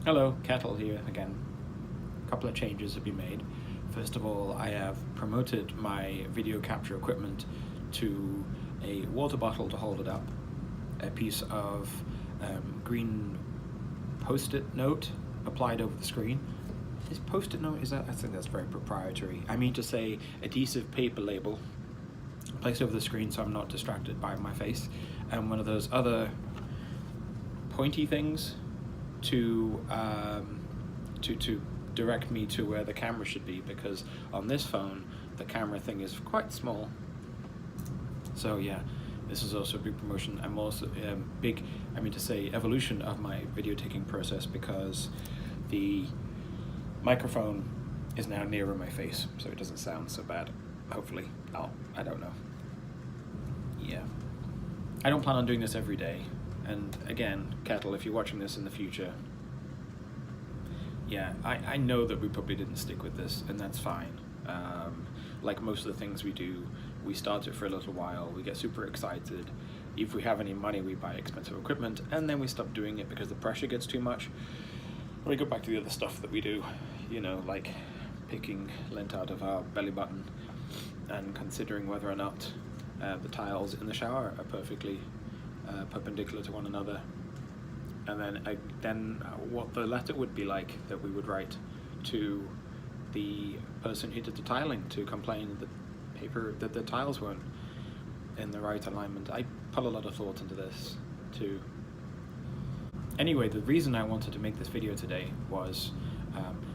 Hello, Kettle here again. A couple of changes have been made. First of all, I have promoted my video capture equipment to a water bottle to hold it up, a piece of green post-it note applied over the screen. Is post-it note, is that? I think that's very proprietary. I mean to say adhesive paper label placed over the screen so I'm not distracted by my face, and one of those other pointy things to direct me to where the camera should be, because on this phone the camera thing is quite small. So yeah, this is also a big promotion. I'm also big, I mean to say, evolution of my video taking process, because the microphone is now nearer my face, so it doesn't sound so bad. Hopefully. I don't know. Yeah. I don't plan on doing this every day. And again, Kettle, if you're watching this in the future, yeah, I know that we probably didn't stick with this, and that's fine. Like most of the things we do, we start it for a little while, we get super excited. If we have any money, we buy expensive equipment, and then we stop doing it because the pressure gets too much. We go back to the other stuff that we do, you know, like picking lint out of our belly button and considering whether or not the tiles in the shower are perfectly perpendicular to one another, and then what the letter would be like that we would write to the person who did the tiling to complain that the tiles weren't in the right alignment. I put a lot of thought into this too. Anyway, the reason I wanted to make this video today was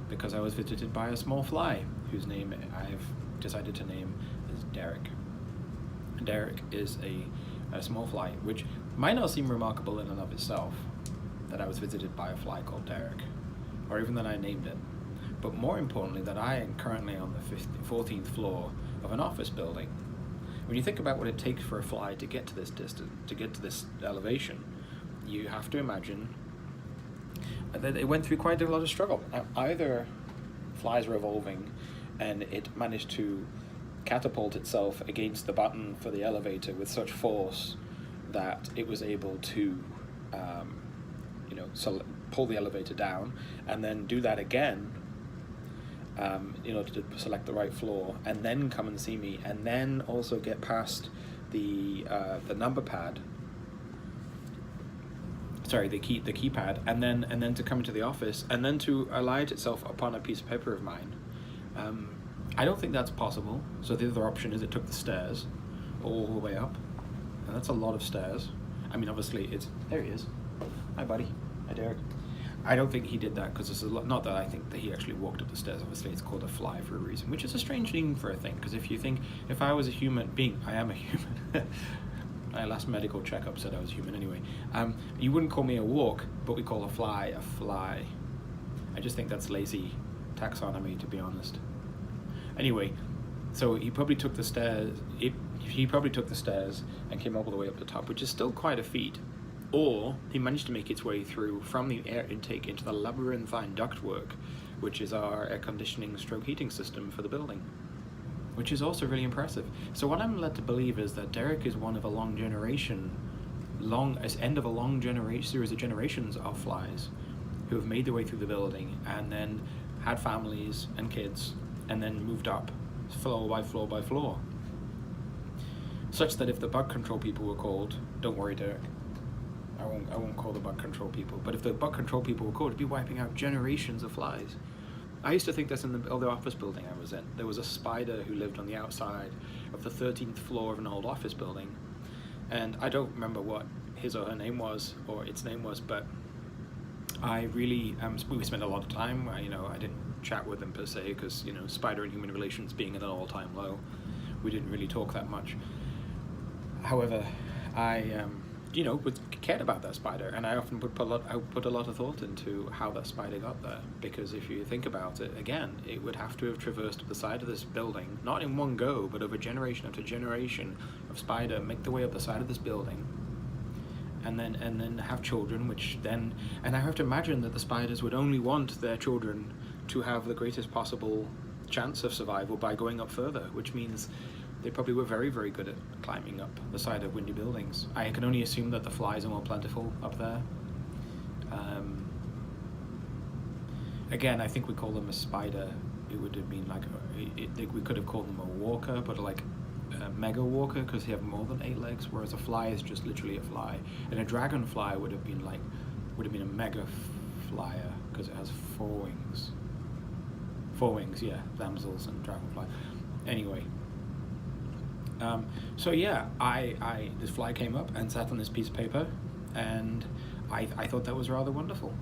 because I was visited by a small fly whose name I've decided to name is Derek. Derek is a small fly, which might not seem remarkable in and of itself, that I was visited by a fly called Derek, or even that I named it, but more importantly that I am currently on the 14th floor of an office building. When you think about what it takes for a fly to get to this distance, to get to this elevation, you have to imagine that it went through quite a lot of struggle. Either flies were evolving and it managed to catapult itself against the button for the elevator with such force that it was able to pull the elevator down, and then do that again in order to select the right floor, and then come and see me, and then also get past the number pad, sorry, the keypad, and then to come into the office, and then to alight itself upon a piece of paper of mine. I don't think that's possible. So the other option is it took the stairs all the way up, and that's a lot of stairs. I mean, obviously there he is. Hi buddy. Hi Derek. I don't think he did that, because it's not that I think that he actually walked up the stairs. Obviously it's called a fly for a reason, which is a strange thing for a thing, because if I was a human being, I am a human. My last medical checkup said I was human anyway. You wouldn't call me a walk, but we call a fly a fly. I just think that's lazy taxonomy, to be honest. Anyway, so he probably took the stairs. He probably took the stairs and came all the way up the top, which is still quite a feat. Or he managed to make its way through from the air intake into the labyrinthine ductwork, which is our air conditioning stroke heating system for the building, which is also really impressive. So what I'm led to believe is that Derek is one of a end of a long series of generations of flies who have made their way through the building and then had families and kids, and then moved up floor by floor by floor, such that if the bug control people were called, don't worry Derek, I won't call the bug control people, but if the bug control people were called, it'd be wiping out generations of flies. I used to think this in the other office building I was in. There was a spider who lived on the outside of the 13th floor of an old office building, and I don't remember what his or her name was, or its name was, but I really, we spent a lot of time, I didn't chat with them per se, because, spider and human relations being at an all-time low, we didn't really talk that much. However, I cared about that spider, and I often put a lot of thought into how that spider got there, because if you think about it, again, it would have to have traversed the side of this building, not in one go, but over generation after generation of spider make their way up the side of this building, and then have children, and I have to imagine that the spiders would only want their children to have the greatest possible chance of survival by going up further, which means they probably were very, very good at climbing up the side of windy buildings. I can only assume that the flies are more plentiful up there. again, I think we call them a spider. It would have been like we could have called them a walker, but like a mega walker because they have more than 8 legs, whereas a fly is just literally a fly. And a dragonfly would have been a mega flyer because it has 4 wings. 4 wings, yeah, damsels and dragonfly. Anyway, so yeah, this fly came up and sat on this piece of paper, and I thought that was rather wonderful.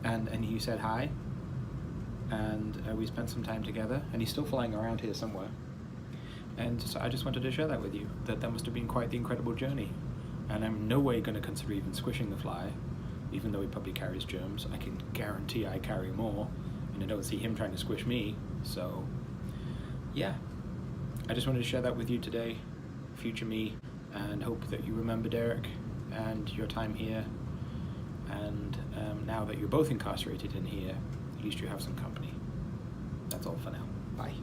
And he said hi, and we spent some time together, and he's still flying around here somewhere. And so I just wanted to share that with you, that must have been quite the incredible journey. And I'm no way going to consider even squishing the fly, even though he probably carries germs. I can guarantee I carry more, and I don't see him trying to squish me. So yeah, I just wanted to share that with you today, future me, and hope that you remember Derek and your time here. And now that you're both incarcerated in here, at least you have some company. That's all for now. Bye.